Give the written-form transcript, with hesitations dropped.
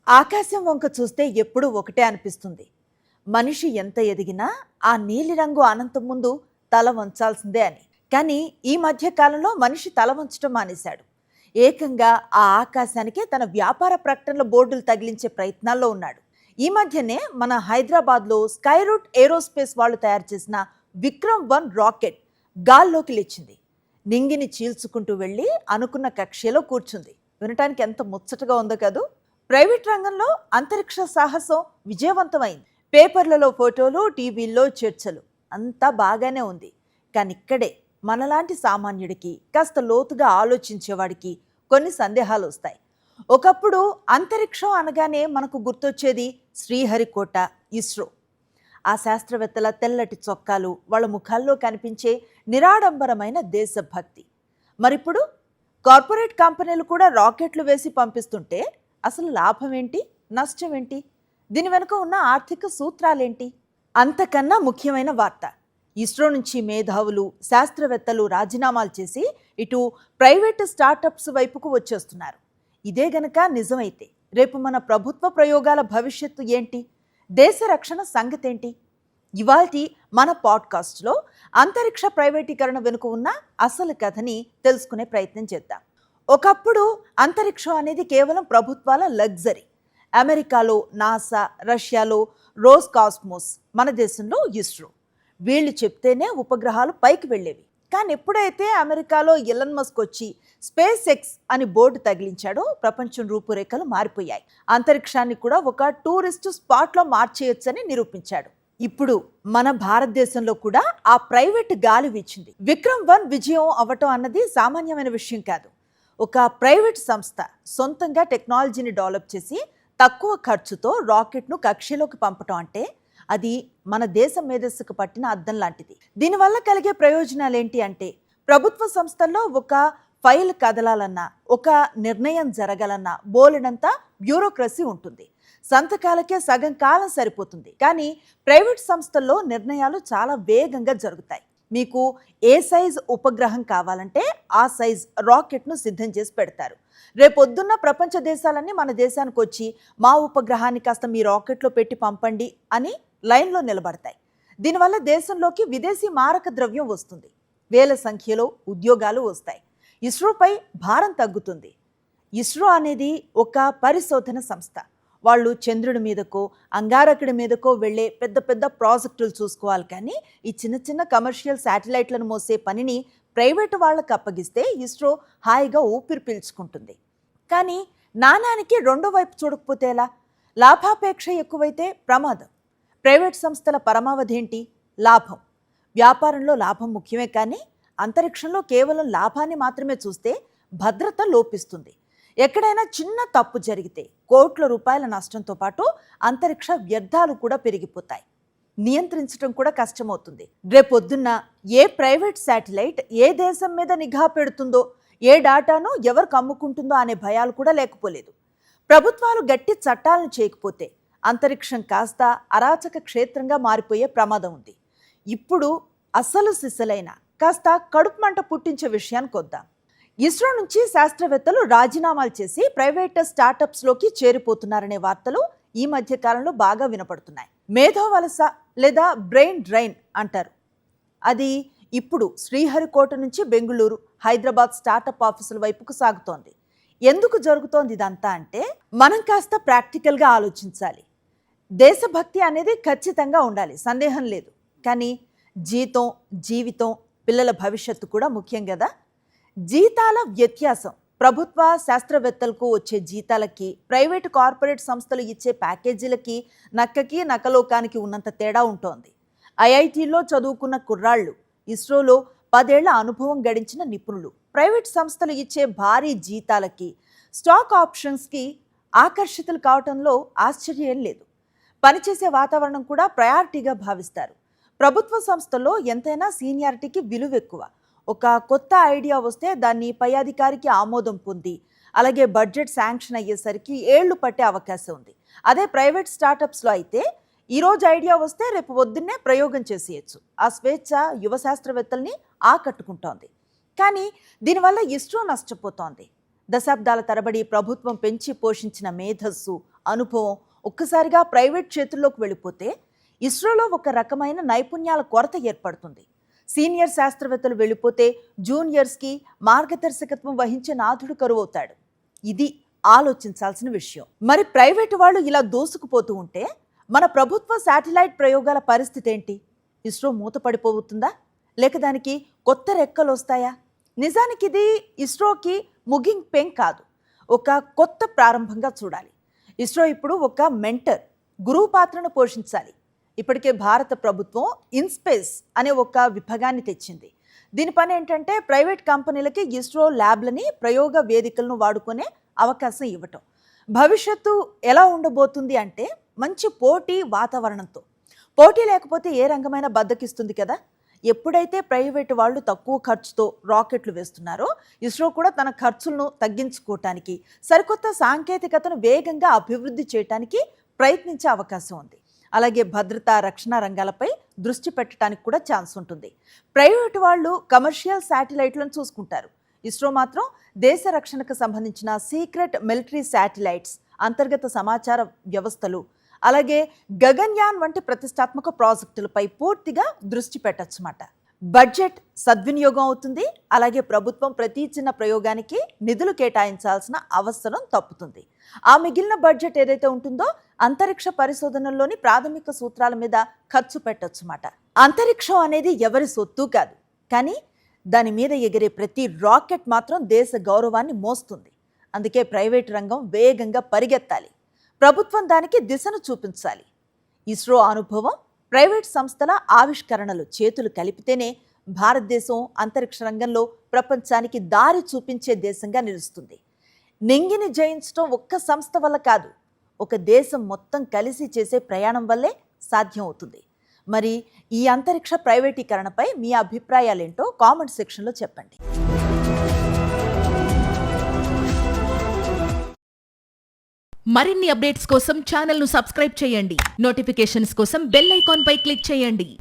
ఆకాశం వంక చూస్తే ఎప్పుడూ ఒకటే అనిపిస్తుంది. మనిషి ఎంత ఎదిగినా ఆ నీలిరంగు అనంతం ముందు తల వంచాల్సిందే అని. కానీ ఈ మధ్య కాలంలో మనిషి తల వంచడం మానేశాడు. ఏకంగా ఆ ఆకాశానికే తన వ్యాపార ప్రకటనల బోర్డులు తగిలించే ప్రయత్నాల్లో ఉన్నాడు. ఈ మధ్యనే మన హైదరాబాద్లో స్కైరూట్ ఏరోస్పేస్ వాళ్ళు తయారు చేసిన విక్రమ్-1 రాకెట్ గాల్లోకి లేచింది. నింగిని చీల్చుకుంటూ వెళ్ళి అనుకున్న కక్ష్యలో కూర్చుంది. వినటానికి ఎంత ముచ్చటగా ఉందో కదూ. ప్రైవేట్ రంగంలో అంతరిక్ష సాహసం విజయవంతమైంది. పేపర్లలో ఫోటోలు, టీవీల్లో చర్చలు, అంతా బాగానే ఉంది. కానీ ఇక్కడే మనలాంటి సామాన్యుడికి, కాస్త లోతుగా ఆలోచించేవాడికి కొన్ని సందేహాలు వస్తాయి. ఒకప్పుడు అంతరిక్షం అనగానే మనకు గుర్తొచ్చేది శ్రీహరికోట, ఇస్రో. ఆ శాస్త్రవేత్తల తెల్లటి చొక్కాలు, వాళ్ళ ముఖాల్లో కనిపించే నిరాడంబరమైన దేశభక్తి. మరిప్పుడు కార్పొరేట్ కంపెనీలు కూడా రాకెట్లు వేసి పంపిస్తుంటే అసలు లాభం ఏంటి, నష్టం ఏంటి, దీని వెనుక ఉన్న ఆర్థిక సూత్రాలేంటి? అంతకన్నా ముఖ్యమైన వార్త, ఇస్రో నుంచి మేధావులు, శాస్త్రవేత్తలు రాజీనామాలు చేసి ఇటు ప్రైవేటు స్టార్టప్స్ వైపుకు వచ్చేస్తున్నారు. ఇదే గనక నిజమైతే రేపు మన ప్రభుత్వ ప్రయోగాల భవిష్యత్తు ఏంటి, దేశ రక్షణ సంగతేంటి? ఇవాల్టి మన పాడ్కాస్ట్లో అంతరిక్ష ప్రైవేటీకరణ వెనుక ఉన్న అసలు కథని తెలుసుకునే ప్రయత్నం చేద్దాం. ఒకప్పుడు అంతరిక్షం అనేది కేవలం ప్రభుత్వాల లగ్జరీ. అమెరికాలో నాసా, రష్యాలో రోస్కాస్మోస్, మన దేశంలో ఇస్రో. వీళ్ళు చెప్తేనే ఉపగ్రహాలు పైకి వెళ్ళేవి. కానీ ఎప్పుడైతే అమెరికాలో ఎలన్ మస్క్ వచ్చి స్పేస్ ఎక్స్ అని బోర్డు తగిలించాడో ప్రపంచం రూపురేఖలు మారిపోయాయి. అంతరిక్షాన్ని కూడా ఒక టూరిస్టు స్పాట్లో మార్చేయొచ్చని నిరూపించాడు. ఇప్పుడు మన భారతదేశంలో కూడా ఆ ప్రైవేట్ గాలి వీచింది. విక్రమ్-1 విజయం అవ్వటం అన్నది సామాన్యమైన విషయం కాదు. ఒక ప్రైవేట్ సంస్థ సొంతంగా టెక్నాలజీని డెవలప్ చేసి తక్కువ ఖర్చుతో రాకెట్ను కక్షలోకి పంపటం అంటే అది మన దేశ మేధస్సుకు పట్టిన అద్దం లాంటిది. దీనివల్ల కలిగే ప్రయోజనాలు ఏంటి అంటే, ప్రభుత్వ సంస్థల్లో ఒక ఫైల్ కదలాలన్నా, ఒక నిర్ణయం జరగాలన్నా బోలెడంతా బ్యూరోక్రసీ ఉంటుంది. సంతకాలకే సగం కాలం సరిపోతుంది. కానీ ప్రైవేట్ సంస్థల్లో నిర్ణయాలు చాలా వేగంగా జరుగుతాయి. మీకు ఏ సైజ్ ఉపగ్రహం కావాలంటే ఆ సైజ్ రాకెట్ను సిద్ధం చేసి పెడతారు. రేపొద్దున్న ప్రపంచ దేశాలన్నీ మన దేశానికి వచ్చి మా ఉపగ్రహాన్ని కాస్త మీ రాకెట్లో పెట్టి పంపండి అని లైన్లో నిలబడతాయి. దీనివల్ల దేశంలోకి విదేశీ మారక ద్రవ్యం వస్తుంది. వేల సంఖ్యలో ఉద్యోగాలు వస్తాయి. ఇస్రోపై భారం తగ్గుతుంది. ఇస్రో అనేది ఒక పరిశోధన సంస్థ. వాళ్ళు చంద్రుడి మీదకో, అంగారకుడి మీదకో వెళ్ళే పెద్ద పెద్ద ప్రాజెక్టులు చూసుకోవాలి. కానీ ఈ చిన్న చిన్న కమర్షియల్ శాటిలైట్లను మోసే పనిని ప్రైవేటు వాళ్ళకు అప్పగిస్తే ఇస్రో హాయిగా ఊపిరి పీల్చుకుంటుంది. కానీ నాణానికి రెండో వైపు చూడకపోతే ఎలా? లాభాపేక్ష ఎక్కువైతే ప్రమాదం. ప్రైవేట్ సంస్థల పరమావధి ఏంటి? లాభం. వ్యాపారంలో లాభం ముఖ్యమే, కానీ అంతరిక్షంలో కేవలం లాభాన్ని మాత్రమే చూస్తే భద్రత లోపిస్తుంది. ఎక్కడైనా చిన్న తప్పు జరిగితే కోట్ల రూపాయల నష్టంతో పాటు అంతరిక్ష వ్యర్థాలు కూడా పెరిగిపోతాయి. నియంత్రించడం కూడా కష్టమవుతుంది. రేపొద్దున్న ఏ ప్రైవేట్ శాటిలైట్ ఏ దేశం మీద నిఘా పెడుతుందో, ఏ డాటాను ఎవరికి అమ్ముకుంటుందో అనే భయాలు కూడా లేకపోలేదు. ప్రభుత్వాలు గట్టి చట్టాలను చేయకపోతే అంతరిక్షం కాస్త అరాచక క్షేత్రంగా మారిపోయే ప్రమాదం ఉంది. ఇప్పుడు అసలు సిసలైన కాస్త కడుపు మంట పుట్టించే విషయానికి వద్దాం. ఇస్రో నుంచి శాస్త్రవేత్తలు రాజీనామాలు చేసి ప్రైవేట్ స్టార్టప్స్లోకి చేరిపోతున్నారనే వార్తలు ఈ మధ్య కాలంలో బాగా వినపడుతున్నాయి. మేధో వలస లేదా బ్రెయిన్ డ్రైన్ అంటారు. అది ఇప్పుడు శ్రీహరికోట నుంచి బెంగుళూరు, హైదరాబాద్ స్టార్టప్ ఆఫీసుల వైపుకు సాగుతోంది. ఎందుకు జరుగుతోంది ఇదంతా అంటే, మనం కాస్త ప్రాక్టికల్గా ఆలోచించాలి. దేశభక్తి అనేది ఖచ్చితంగా ఉండాలి, సందేహం లేదు. కానీ జీతం, జీవితం, పిల్లల భవిష్యత్తు కూడా ముఖ్యం కదా. జీతాల వ్యత్యాసం, ప్రభుత్వ శాస్త్రవేత్తలకు వచ్చే జీతాలకి ప్రైవేటు కార్పొరేట్ సంస్థలు ఇచ్చే ప్యాకేజీలకి నక్కకి నక్కలోకానికి ఉన్నంత తేడా ఉంటోంది. ఐఐటీలో చదువుకున్న కుర్రాళ్ళు, ఇస్రోలో 10 ఏళ్ల అనుభవం గడించిన నిపుణులు ప్రైవేట్ సంస్థలు ఇచ్చే భారీ జీతాలకి, స్టాక్ ఆప్షన్స్కి ఆకర్షితులు కావటంలో ఆశ్చర్యం లేదు. పనిచేసే వాతావరణం కూడా ప్రయారిటీగా భావిస్తారు. ప్రభుత్వ సంస్థల్లో ఎంతైనా సీనియారిటీకి విలువ ఎక్కువ. ఒక కొత్త ఐడియా వస్తే దాన్ని పై అధికారికి ఆమోదం పొంది, అలాగే బడ్జెట్ శాంక్షన్ అయ్యేసరికి ఏళ్లు పట్టే అవకాశం ఉంది. అదే ప్రైవేట్ స్టార్టప్స్లో అయితే ఈరోజు ఐడియా వస్తే రేపు పొద్దున్నే ప్రయోగం చేసేయచ్చు. ఆ స్వేచ్ఛ యువ శాస్త్రవేత్తల్ని ఆకట్టుకుంటోంది. కానీ దీనివల్ల ఇస్రో నష్టపోతోంది. దశాబ్దాల తరబడి ప్రభుత్వం పెంచి పోషించిన మేధస్సు, అనుభవం ఒక్కసారిగా ప్రైవేట్ చేతుల్లోకి వెళ్ళిపోతే ఇస్రోలో ఒక రకమైన నైపుణ్యాల కొరత ఏర్పడుతుంది. సీనియర్ శాస్త్రవేత్తలు వెళ్ళిపోతే జూనియర్స్కి మార్గదర్శకత్వం వహించే నాథుడు కరువవుతాడు. ఇది ఆలోచించాల్సిన విషయం. మరి ప్రైవేటు వాళ్ళు ఇలా దూసుకుపోతూ ఉంటే మన ప్రభుత్వ శాటిలైట్ ప్రయోగాల పరిస్థితి ఏంటి? ఇస్రో మూతపడిపోతుందా, లేక దానికి కొత్త రెక్కలు వస్తాయా? నిజానికి ఇది ఇస్రోకి ముగింగ్ పెన్ కాదు, ఒక కొత్త ప్రారంభంగా చూడాలి. ఇస్రో ఇప్పుడు ఒక మెంటర్, గురువు పాత్రను పోషించాలి. ఇప్పటికే భారత ప్రభుత్వం ఇన్స్పేస్ అనే ఒక విభాగాన్ని తెచ్చింది. దీని పని ఏంటంటే ప్రైవేట్ కంపెనీలకి ఇస్రో ల్యాబ్లని, ప్రయోగ వేదికలను వాడుకునే అవకాశం ఇవ్వటం. భవిష్యత్తు ఎలా ఉండబోతుంది అంటే మంచి పోటీ వాతావరణంతో. పోటీ లేకపోతే ఏ రంగమైనా బద్దకిస్తుంది కదా. ఎప్పుడైతే ప్రైవేటు వాళ్ళు తక్కువ ఖర్చుతో రాకెట్లు వేస్తున్నారో ఇస్రో కూడా తన ఖర్చులను తగ్గించుకోవటానికి, సరికొత్త సాంకేతికతను వేగంగా అభివృద్ధి చేయడానికి ప్రయత్నించే అవకాశం ఉంది. అలాగే భద్రతా, రక్షణ రంగాలపై దృష్టి పెట్టడానికి కూడా ఛాన్స్ ఉంటుంది. ప్రైవేటు వాళ్ళు కమర్షియల్ శాటిలైట్లను చూసుకుంటారు. ఇస్రో మాత్రం దేశ రక్షణకు సంబంధించిన సీక్రెట్ మిలిటరీ శాటిలైట్స్, అంతర్గత సమాచార వ్యవస్థలు, అలాగే గగన్యాన్ వంటి ప్రతిష్టాత్మక ప్రాజెక్టులపై పూర్తిగా దృష్టి పెట్టొచ్చన్నమాట. బడ్జెట్ సద్వినియోగం అవుతుంది. అలాగే ప్రభుత్వం ప్రతి చిన్న ప్రయోగానికి నిధులు కేటాయించాల్సిన అవసరం తప్పుతుంది. ఆ మిగిలిన బడ్జెట్ ఏదైతే ఉంటుందో అంతరిక్ష పరిశోధనల్లోని ప్రాథమిక సూత్రాల మీద ఖర్చు పెట్టొచ్చన్నమాట. అంతరిక్షం అనేది ఎవరి సొత్తు కాదు, కానీ దాని మీద ఎగిరే ప్రతి రాకెట్ మాత్రం దేశ గౌరవాన్ని మోస్తుంది. అందుకే ప్రైవేట్ రంగం వేగంగా పరిగెత్తాలి, ప్రభుత్వం దానికి దిశను చూపించాలి. ఇస్రో అనుభవం, ప్రైవేట్ సంస్థల ఆవిష్కరణలు చేతులు కలిపితేనే భారతదేశం అంతరిక్ష రంగంలో ప్రపంచానికి దారి చూపించే దేశంగా నిలుస్తుంది. నింగిని జయించడం ఒక్క సంస్థ వల్ల కాదు, ఒక దేశం మొత్తం కలిసి చేసే ప్రయాణం వల్లే సాధ్యం అవుతుంది. మరి ఈ అంతరిక్ష ప్రైవేటీకరణపై మీ అభిప్రాయాలేంటో కామెంట్ సెక్షన్లో చెప్పండి. మరిన్ని అప్డేట్స్ కోసం ఛానల్ను సబ్స్క్రైబ్ చేయండి. నోటిఫికేషన్స్ కోసం బెల్ ఐకాన్ పై క్లిక్ చేయండి.